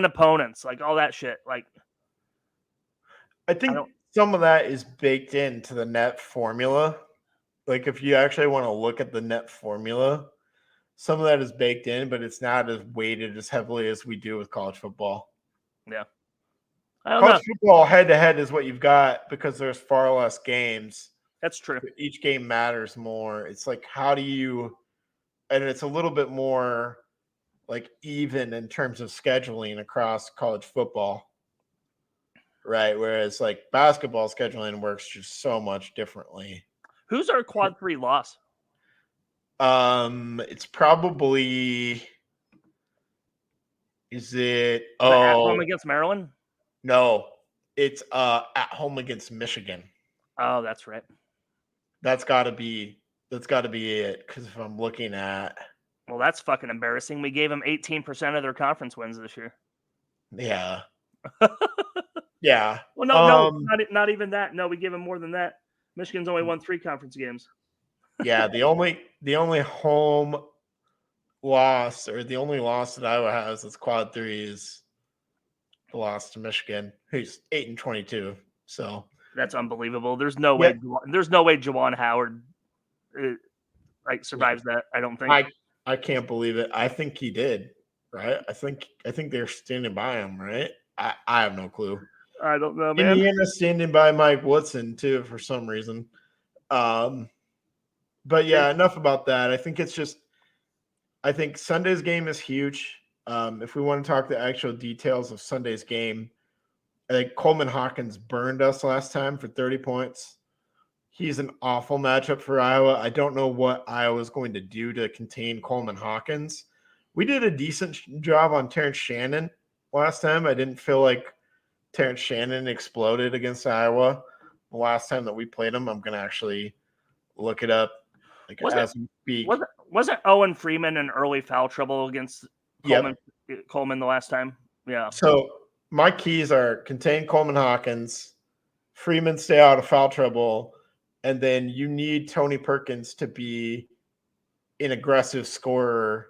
opponents, like all that shit. Like, I think some of that is baked into the net formula. Like, if you actually want to look at the net formula, some of that is baked in, but it's not as weighted as heavily as we do with college football. Yeah. I don't know. College football head-to-head is what you've got because there's far less games. That's true. Each game matters more. It's like, how do you – and it's a little bit more like even in terms of scheduling across college football, right? Whereas like basketball scheduling works just so much differently. Who's our quad 3 loss? It's probably – is it – At home against Maryland? No, it's at home against Michigan. Oh, that's right. That's got to be it. Because if I'm looking at, well, that's fucking embarrassing. We gave them 18% of their conference wins this year. Yeah, yeah. Well, no, not even that. No, we gave them more than that. Michigan's only won 3 conference games. Yeah, the only home loss or the only loss that Iowa has that's quad 3 is the loss to Michigan, who's 8-22. So that's unbelievable. There's no way. There's no way Juwan Howard survives that. I don't think. I can't believe it. I think he did. Right. I think they're standing by him. Right. I have no clue. I don't know, man. Indiana standing by Mike Woodson too for some reason. But yeah, enough about that. I think Sunday's game is huge. If we want to talk the actual details of Sunday's game, I think Coleman Hawkins burned us last time for 30 points. He's an awful matchup for Iowa. I don't know what Iowa's going to do to contain Coleman Hawkins. We did a decent job on Terrence Shannon last time. I didn't feel like Terrence Shannon exploded against Iowa the last time that we played him. I'm going to actually look it up as we speak. Wasn't Owen Freeman in early foul trouble against Coleman the last time? Yeah. So my keys are contain Coleman Hawkins, Freeman stay out of foul trouble, and then you need Tony Perkins to be an aggressive scorer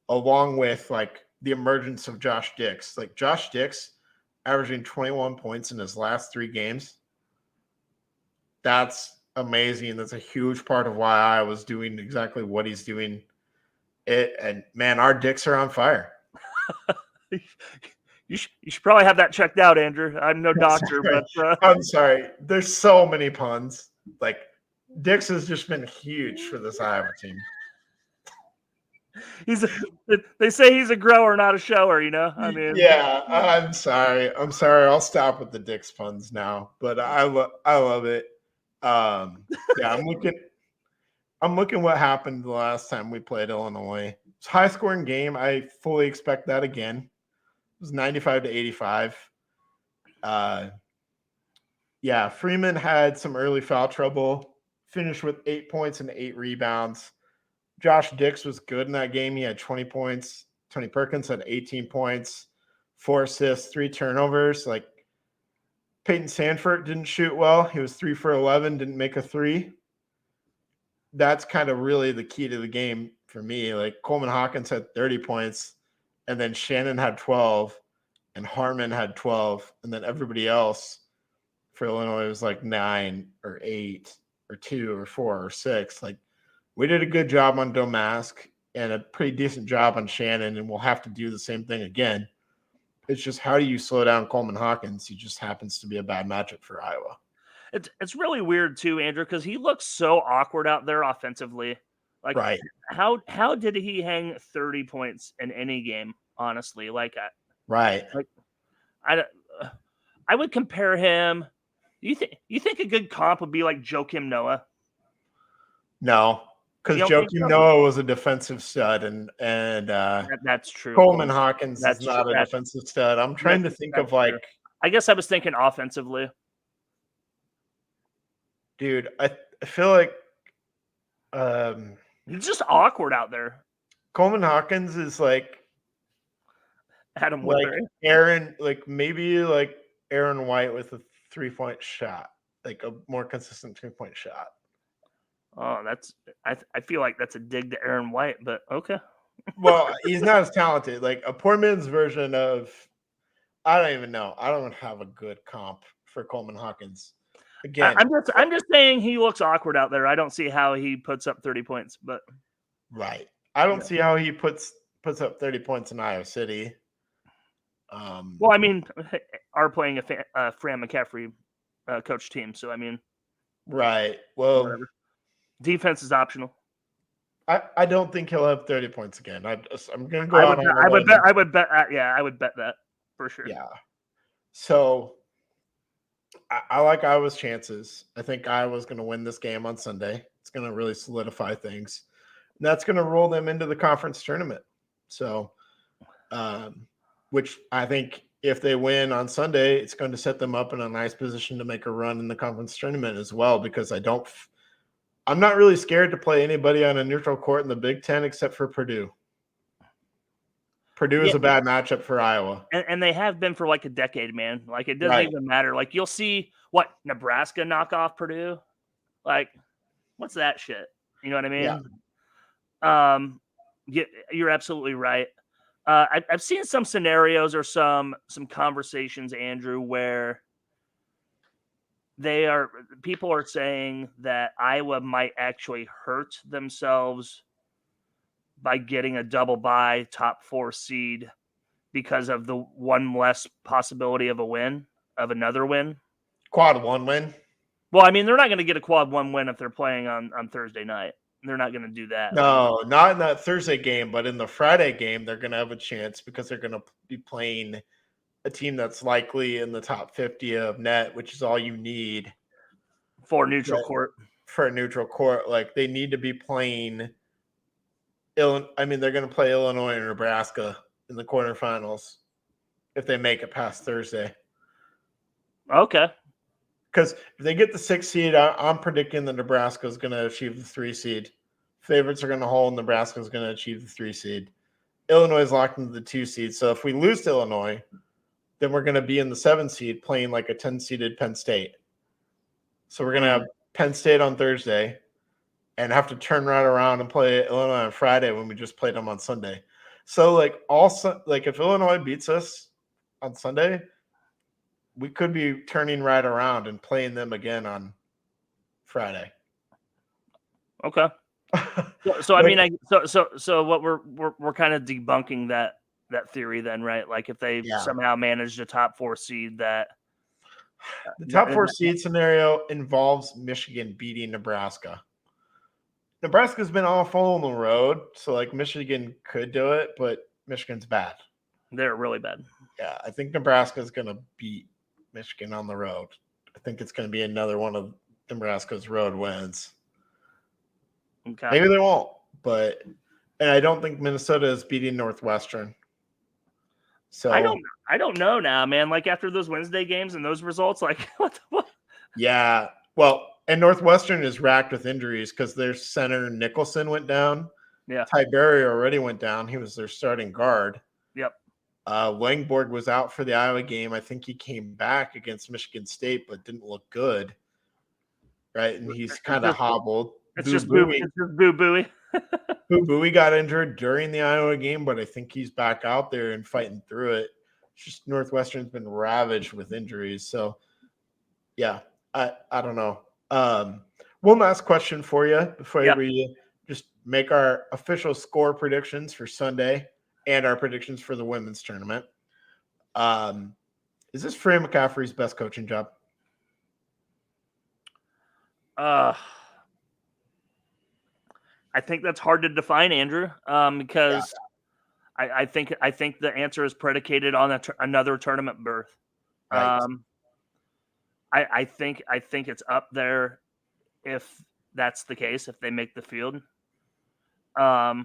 along with like the emergence of Josh Dix. Like Josh Dix averaging 21 points in his last 3 games. That's amazing. That's a huge part of why I was doing exactly what he's doing. And man, our dicks are on fire. You should probably have that checked out, Andrew. I'm no doctor, but I'm sorry. There's so many puns. Like Dix has just been huge for this Iowa team. They say he's a grower, not a shower. You know, I mean, yeah. I'm sorry. I'll stop with the Dix puns now. But I love it. Yeah, I'm looking what happened the last time we played Illinois. It's a high-scoring game. I fully expect that again. It was 95-85. Yeah, Freeman had some early foul trouble. Finished with 8 points and 8 rebounds. Josh Dix was good in that game. He had 20 points. Tony Perkins had 18 points, 4 assists, 3 turnovers. Like Peyton Sanford didn't shoot well. He was 3 for 11, didn't make a 3. That's kind of really the key to the game for me. Like Coleman Hawkins had 30 points, and then Shannon had 12, and Harmon had 12, and then everybody else for Illinois was like 9 or 8 or 2 or 4 or 6. Like we did a good job on Domask and a pretty decent job on Shannon, and we'll have to do the same thing again. It's just how do you slow down Coleman Hawkins? He just happens to be a bad matchup for Iowa. It's really weird too, Andrew, because he looks so awkward out there offensively. Like, Right. how did he hang 30 points in any game? Honestly, like, Right. I would compare him. You think a good comp would be like Joakim Noah? No, because You don't think Joakim so? Noah was a defensive stud, and That's true. Coleman Hawkins That's is not true. a defensive stud. I'm trying to think that's of like, true. I guess I was thinking offensively. dude, I feel like He's just awkward out there. Coleman Hawkins is like Adam like Woodbury. Aaron, like maybe like Aaron White with a 3-point shot, like a more consistent 3-point shot. Oh, I feel like that's a dig to Aaron White, but okay. Well, he's not as talented. Like a poor man's version of, I don't even know. I don't have a good comp for Coleman Hawkins. Again, I'm just saying he looks awkward out there. I don't see how he puts up 30 points, but right. I don't see how he puts up 30 points in Iowa City. Well, I mean, are playing a Fran McCaffrey coach team, so I mean, right. Well, whatever. Defense is optional. I don't think he'll have 30 points again. I'm gonna go out on I would bet. I would bet that for sure. Yeah. So I like Iowa's chances. I think Iowa's going to win this game on Sunday. It's going to really solidify things. And that's going to roll them into the conference tournament. So, which I think if they win on Sunday, it's going to set them up in a nice position to make a run in the conference tournament as well, because I'm not really scared to play anybody on a neutral court in the Big Ten except for Purdue. Purdue is a bad matchup for Iowa. And they have been for like a decade, man. Like, it doesn't even matter. Like, you'll see Nebraska knock off Purdue. Like, what's that shit? You know what I mean? Yeah. You're absolutely right. I've seen some scenarios or some conversations, Andrew, where people are saying that Iowa might actually hurt themselves by getting a double bye top 4 seed because of the one less possibility of another win. Quad 1 win. Well, I mean, they're not going to get a quad 1 win if they're playing on Thursday night. They're not going to do that. No, not in that Thursday game, but in the Friday game, they're going to have a chance because they're going to be playing a team that's likely in the top 50 of net, which is all you need for neutral court. For a neutral court, like they need to be playing. They're going to play Illinois and Nebraska in the quarterfinals if they make it past Thursday. Okay. Because if they get the 6 seed, I'm predicting that Nebraska is going to achieve the 3 seed. Favorites are going to hold. Nebraska is going to achieve the 3 seed. Illinois is locked into the 2 seed. So if we lose to Illinois, then we're going to be in the 7 seed playing like a 10-seeded Penn State. So we're going to have Penn State on Thursday and have to turn right around and play Illinois on Friday when we just played them on Sunday. So if Illinois beats us on Sunday, we could be turning right around and playing them again on Friday. Okay. So I mean, so what we're kind of debunking that theory then, right? Like if they somehow managed a top 4 seed, that the top 4 seed scenario involves Michigan beating Nebraska. Nebraska's been awful on the road, so like Michigan could do it, but Michigan's bad. They're really bad. Yeah, I think Nebraska's going to beat Michigan on the road. I think it's going to be another one of Nebraska's road wins. Okay. Maybe they won't, and I don't think Minnesota is beating Northwestern. So I don't know now, man. Like after those Wednesday games and those results, like what? Yeah. Well, and Northwestern is racked with injuries because their center Nicholson went down. Yeah. Tiberi already went down. He was their starting guard. Yep. Langborg was out for the Iowa game. I think he came back against Michigan State, but didn't look good. Right. And he's kind of hobbled. It's just Boo Buie. Boo Buie got injured during the Iowa game, but I think he's back out there and fighting through it. It's just Northwestern's been ravaged with injuries. So, yeah, I don't know. One last question for you before we just make our official score predictions for Sunday and our predictions for the women's tournament. Is this Fran McCaffrey's best coaching job? I think that's hard to define, Andrew, because I think the answer is predicated on another tournament berth. Right. I think it's up there if that's the case, if they make the field. I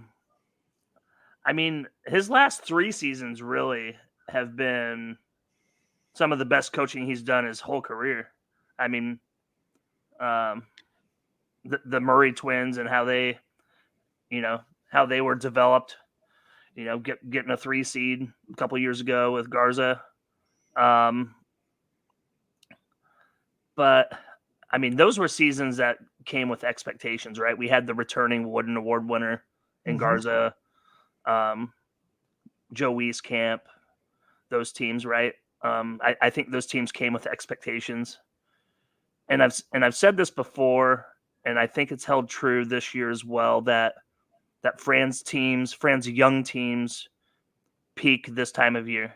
mean, his last 3 seasons really have been some of the best coaching he's done his whole career. I mean, the Murray twins and how they were developed, getting a 3 seed a couple years ago with Garza. But I mean, those were seasons that came with expectations, right? We had the returning Wooden Award winner in Garza, Joe Wieskamp, those teams, right? I think those teams came with expectations, and I've said this before, and I think it's held true this year as well, that Fran's young teams peak this time of year.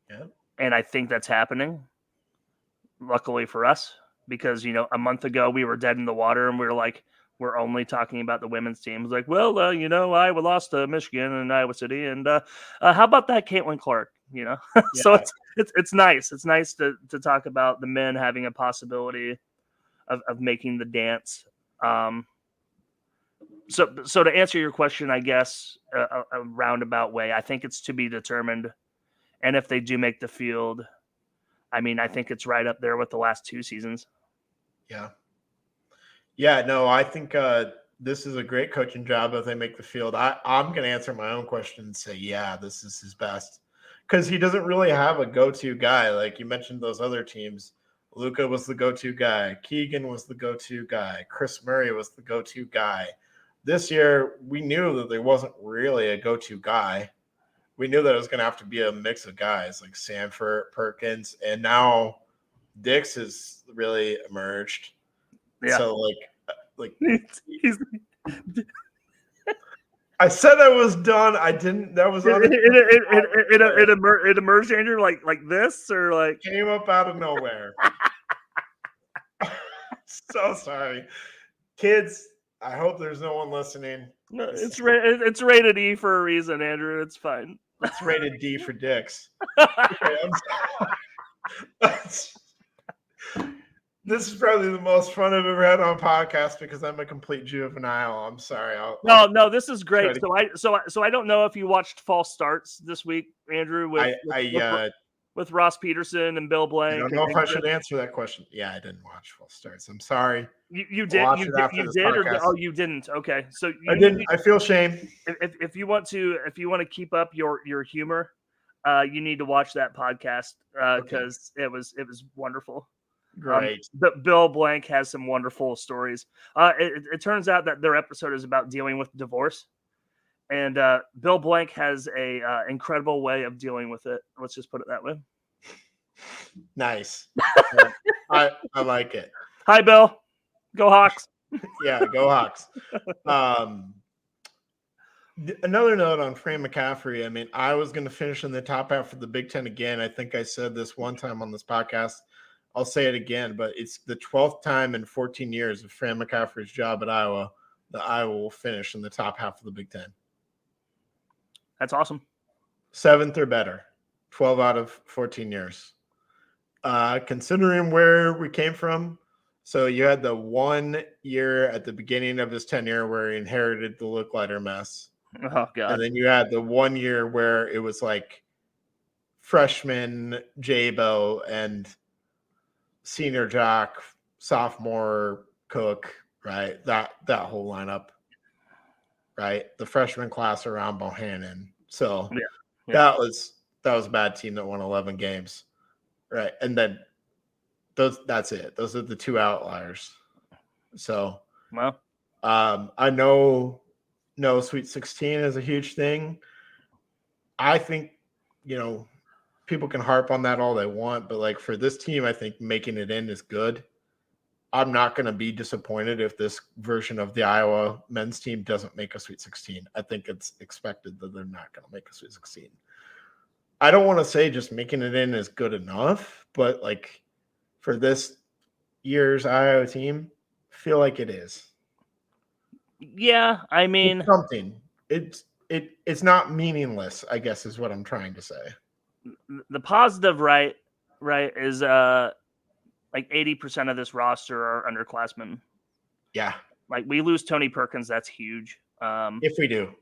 Yeah. And I think that's happening, luckily for us, because, a month ago we were dead in the water and we were like, we're only talking about the women's team. It's like, well, Iowa lost to Michigan and Iowa City. And how about that Caitlin Clark, Yeah. So it's nice. It's nice to talk about the men having a possibility of making the dance. So to answer your question, I guess a roundabout way, I think it's to be determined. And if they do make the field, I mean, I think it's right up there with the last 2 seasons. Yeah. Yeah, no, I think this is a great coaching job if they make the field. I'm going to answer my own question and say, yeah, this is his best. Because he doesn't really have a go-to guy. Like you mentioned those other teams. Luka was the go-to guy. Keegan was the go-to guy. Chris Murray was the go-to guy. This year, we knew that there wasn't really a go-to guy. We knew that it was going to have to be a mix of guys like Sanford, Perkins, and now Dix has really emerged. Yeah. So, like He's, I said I was done. I didn't. That was it emerged, Andrew, like this, or like came up out of nowhere. So sorry, kids. I hope there's no one listening. No, it's rated E for a reason, Andrew. It's fine. It's rated D for dicks. Okay, this is probably the most fun I've ever had on a podcast because I'm a complete juvenile. I'm sorry. No, this is great. So I don't know if you watched False Starts this week, Andrew, with Ross Peterson and Bill Blank. I don't know if I should answer that question. Yeah, I didn't watch False Starts. I'm sorry. You did, or you didn't? Okay, so I didn't. I feel shame. If you want to keep up your humor, you need to watch that podcast because it was wonderful. Great. But Bill Blank has some wonderful stories. It turns out that their episode is about dealing with divorce, and Bill Blank has a incredible way of dealing with it. Let's just put it that way. Nice. I like it. Hi, Bill. Go Hawks. Yeah, go Hawks. Another note on Fran McCaffrey. I mean, I was going to finish in the top half of the Big Ten again. I think I said this one time on this podcast. I'll say it again, but it's the 12th time in 14 years of Fran McCaffrey's job at Iowa that Iowa will finish in the top half of the Big Ten. That's awesome. 7th or better. 12 out of 14 years. Considering where we came from, so you had the 1 year at the beginning of his tenure where he inherited the Licklider mess. Oh, God. And then you had the 1 year where it was like freshman Jabo and senior Jock, sophomore Cook, right? That whole lineup, right? The freshman class around Bohannon. So yeah. that was a bad team that won 11 games, right? And then that's it. Those are the 2 outliers. So, well, I know Sweet 16 is a huge thing. I think, people can harp on that all they want, but like for this team, I think making it in is good. I'm not going to be disappointed if this version of the Iowa men's team doesn't make a Sweet 16. I think it's expected that they're not going to make a Sweet 16. I don't want to say just making it in is good enough, but like for this year's Iowa team, I feel like it is. Yeah, I mean, It's something. It's not meaningless, I guess is what I'm trying to say. the positive, right, is like 80% of this roster are underclassmen. Yeah. Like we lose Tony Perkins, that's huge. If we do.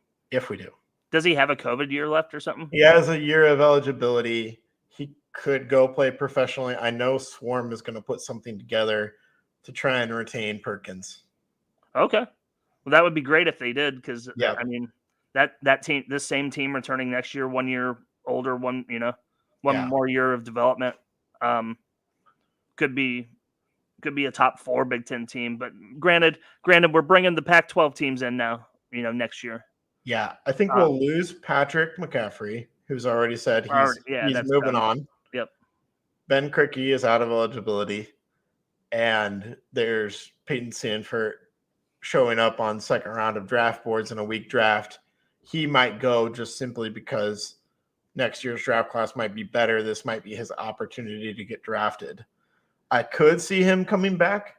Does he have a COVID year left or something? He has a year of eligibility. He could go play professionally. I know Swarm is going to put something together to try and retain Perkins. Okay. Well, that would be great if they did, because Yeah. I mean that team, this same team returning next year, 1 year older, one more year of development, could be a top 4 Big Ten team. But granted, we're bringing the Pac-12 teams in now, next year. Yeah, I think we'll lose Patrick McCaffrey, who's already said he's moving on. Yep. Ben Krikke is out of eligibility, and there's Peyton Sanford showing up on second round of draft boards in a weak draft. He might go just simply because next year's draft class might be better. This might be his opportunity to get drafted. I could see him coming back,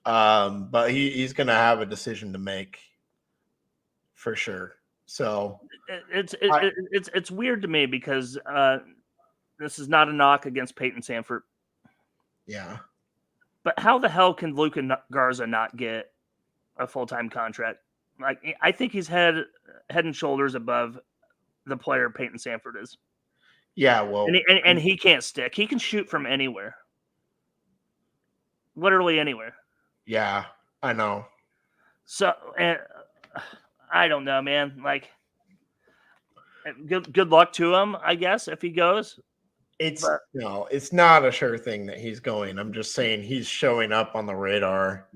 but he's going to have a decision to make for sure. So it's weird to me because this is not a knock against Peyton Sanford. Yeah. But how the hell can Luka Garza not get a full-time contract? Like, I think he's head and shoulders above the player Peyton Sanford is. Yeah, well, and he can't stick. He can shoot from anywhere, literally anywhere. Yeah, I know. So, I don't know, man. Like, good luck to him, I guess, if he goes. It's not a sure thing that he's going. I'm just saying he's showing up on the radar.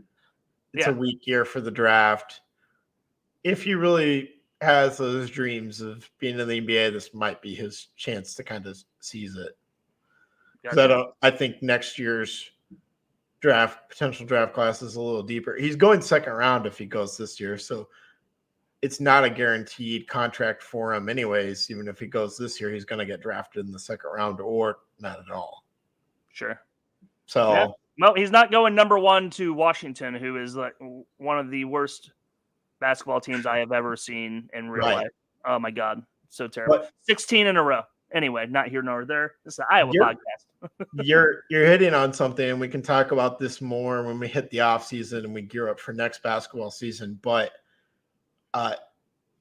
It's a weak year for the draft. If he really has those dreams of being in the NBA, this might be his chance to kind of seize it. Gotcha. I think next year's potential draft class is a little deeper. He's going second round if he goes this year, so it's not a guaranteed contract for him anyways. Even if he goes this year, he's going to get drafted in the second round or not at all. Sure. So, yeah. Well, he's not going number 1 to Washington, who is like one of the worst basketball teams I have ever seen in real life. Oh my God. So terrible. 16 in a row. Anyway, not here nor there. This is the Iowa podcast. you're hitting on something, and we can talk about this more when we hit the off season and we gear up for next basketball season. But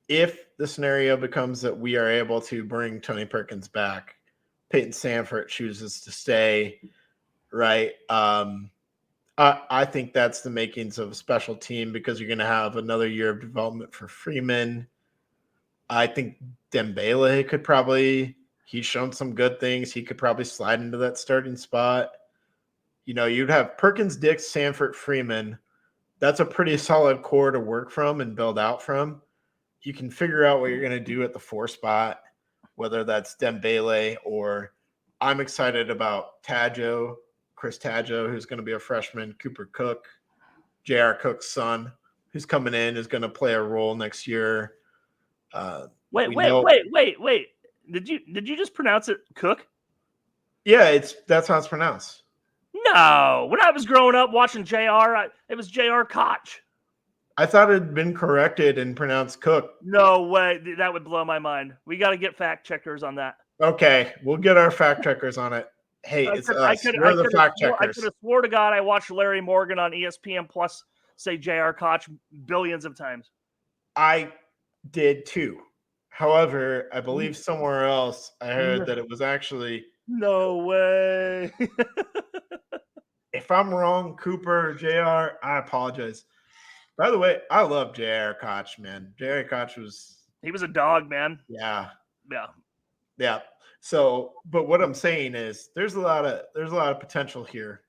if the scenario becomes that we are able to bring Tony Perkins back, Peyton Sanford chooses to stay, right? I think that's the makings of a special team, because you're going to have another year of development for Freeman. I think Dembele he's shown some good things. He could probably slide into that starting spot. You'd have Perkins, Dix, Sanford, Freeman. That's a pretty solid core to work from and build out from. You can figure out what you're going to do at the 4 spot, whether that's Dembele or I'm excited about Chris Taggio, who's going to be a freshman, Cooper Cook, J.R. Cook's son, who's coming in, is going to play a role next year. Wait. Did you just pronounce it Cook? Yeah, that's how it's pronounced. No, when I was growing up watching JR, it was JR Koch. I thought it had been corrected and pronounced Cook. No way. That would blow my mind. We got to get fact checkers on that. Okay, we'll get our fact checkers on it. Hey, it's us. We're the fact checkers. I could have swore to God I watched Larry Morgan on ESPN Plus say JR Koch billions of times. I did too. However, I believe somewhere else I heard that it was actually... No way. If I'm wrong, Cooper, JR, I apologize. By the way, I love JR Koch, man. JR Koch he was a dog, man. Yeah. Yeah. So, but what I'm saying is there's a lot of potential here.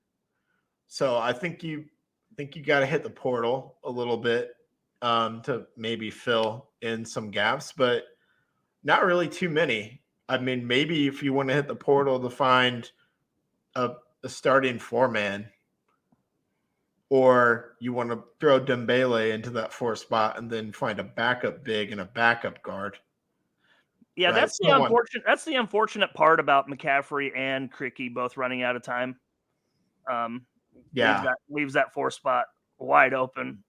So I think you got to hit the portal a little bit to maybe fill in some gaps, but not really too many. I mean, maybe if you want to hit the portal to find a starting 4-man, or you want to throw Dembele into that 4 spot and then find a backup big and a backup guard. Yeah, right? that's the Someone, unfortunate. That's the unfortunate part about McCaffrey and Cricky both running out of time. Um, yeah. leaves that 4 spot wide open.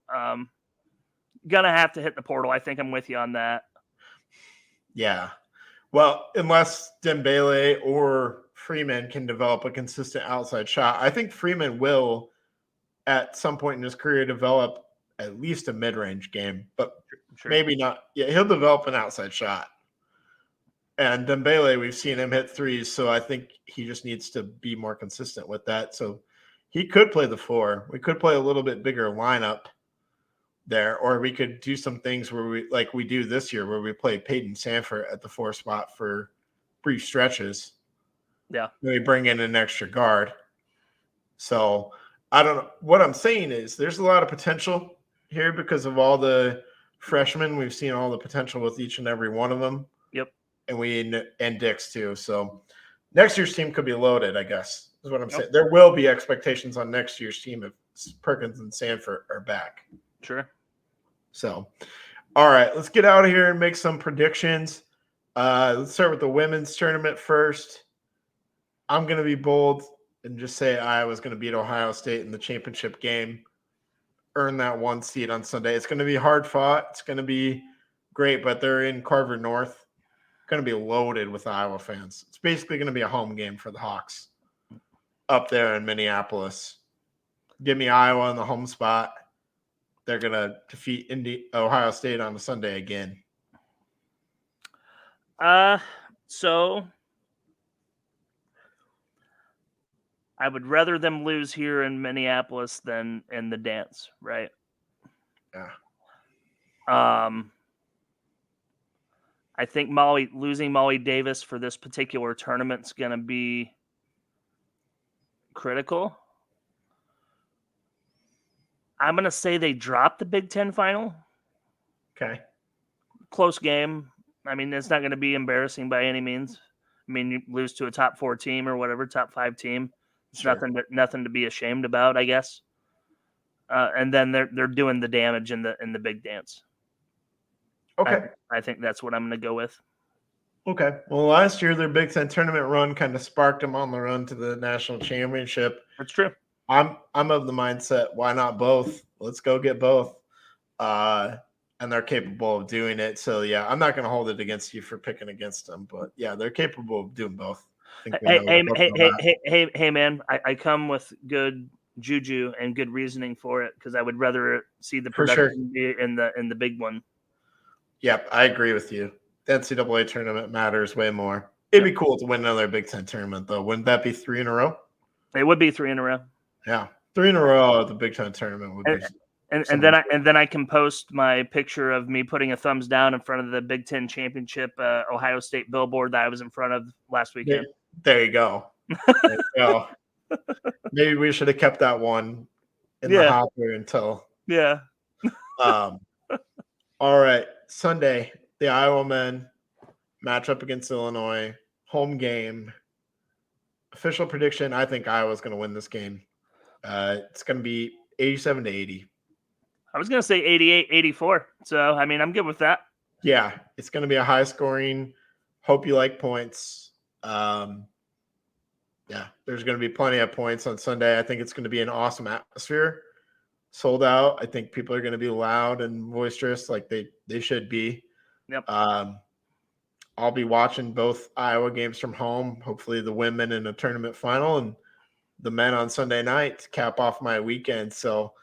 Gonna have to hit the portal. I think I'm with you on that. Yeah. Well, unless Dembele or Freeman can develop a consistent outside shot, I think Freeman will at some point in his career develop at least a mid-range game, but Sure. maybe not. Yeah, he'll develop an outside shot. And Dembele, we've seen him hit threes, so I think he just needs to be more consistent with that. So he could play the 4. We could play a little bit bigger lineup there, or we could do some things where we like we do this year, where we play Peyton Sanford at the 4 spot for brief stretches. Yeah. And we bring in an extra guard. So I don't know. What I'm saying is there's a lot of potential here because of all the freshmen. We've seen all the potential with each and every one of them. Yep. And Dix too. So next year's team could be loaded, I guess, is what I'm saying. There will be expectations on next year's team if Perkins and Sanford are back. Sure. So, all right, let's get out of here and make some predictions. Let's start with the women's tournament first. I'm going to be bold and just say Iowa's going to beat Ohio State in the championship game, earn that 1 seed on Sunday. It's going to be hard fought. It's going to be great, but they're in Carver North. Going to be loaded with Iowa fans. It's basically going to be a home game for the Hawks up there in Minneapolis. Give me Iowa in the home spot. They're going to defeat Ohio State on a Sunday again. So I would rather them lose here in Minneapolis than in the dance, right? Yeah. I think losing Molly Davis for this particular tournament is going to be critical. I'm going to say they dropped the Big Ten final. Okay. Close game. I mean, it's not going to be embarrassing by any means. I mean, you lose to a top 4 team or whatever, top 5 team. It's Sure. nothing to be ashamed about, I guess. And then they're doing the damage in the big dance. Okay. I think that's what I'm going to go with. Okay. Well, last year their Big Ten tournament run kind of sparked them on the run to the national championship. That's true. I'm of the mindset, why not both? Let's go get both. And they're capable of doing it. So yeah, I'm not going to hold it against you for picking against them, but yeah, they're capable of doing both. I think Hey, man! I come with good juju and good reasoning for it because I would rather see the production be in the big one. Yep, I agree with you. The NCAA tournament matters way more. It'd be cool to win another Big Ten tournament, though. Wouldn't that be 3 in a row? It would be 3 in a row. Yeah, 3 in a row at the Big Ten tournament would be. And then I can post my picture of me putting a thumbs down in front of the Big Ten championship Ohio State billboard that I was in front of last weekend. There you go. There you go. Maybe we should have kept that one in the hopper until. Yeah. All right, Sunday, the Iowa men match up against Illinois, home game. Official prediction: I think Iowa's going to win this game. It's going to be 87-80. I was going to say 88-84. So, I mean, I'm good with that. Yeah, it's going to be a high scoring. Hope you like points. Yeah, there's going to be plenty of points on Sunday. I think it's going to be an awesome atmosphere. Sold out. I think people are going to be loud and boisterous like they should be. Yep. I'll be watching both Iowa games from home, hopefully the women in a tournament final and the men on Sunday night to cap off my weekend. So,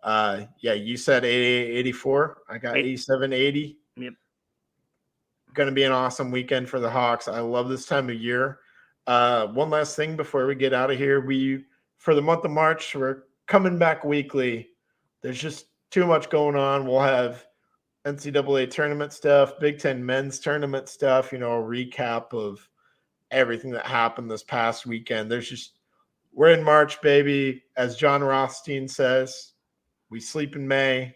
yeah, you said 88-84. I got 87-80. Yep. Going to be an awesome weekend for the Hawks. I love this time of year. One last thing before we get out of here. For the month of March, we're coming back weekly. There's just too much going on. We'll have NCAA tournament stuff, Big Ten men's tournament stuff, a recap of everything that happened this past weekend. We're in March, baby. As John Rothstein says, we sleep in May.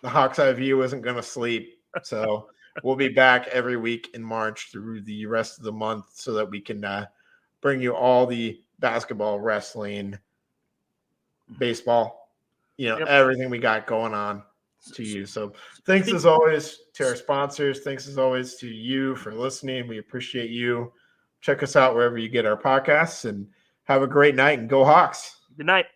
The Hawks Eye View isn't going to sleep. So we'll be back every week in March through the rest of the month so that we can bring you all the basketball, wrestling, baseball, everything we got going on. to you. So thanks as always to our sponsors. Thanks as always to you for listening. We appreciate you. Check us out wherever you get our podcasts, and have a great night, and go Hawks. Good night.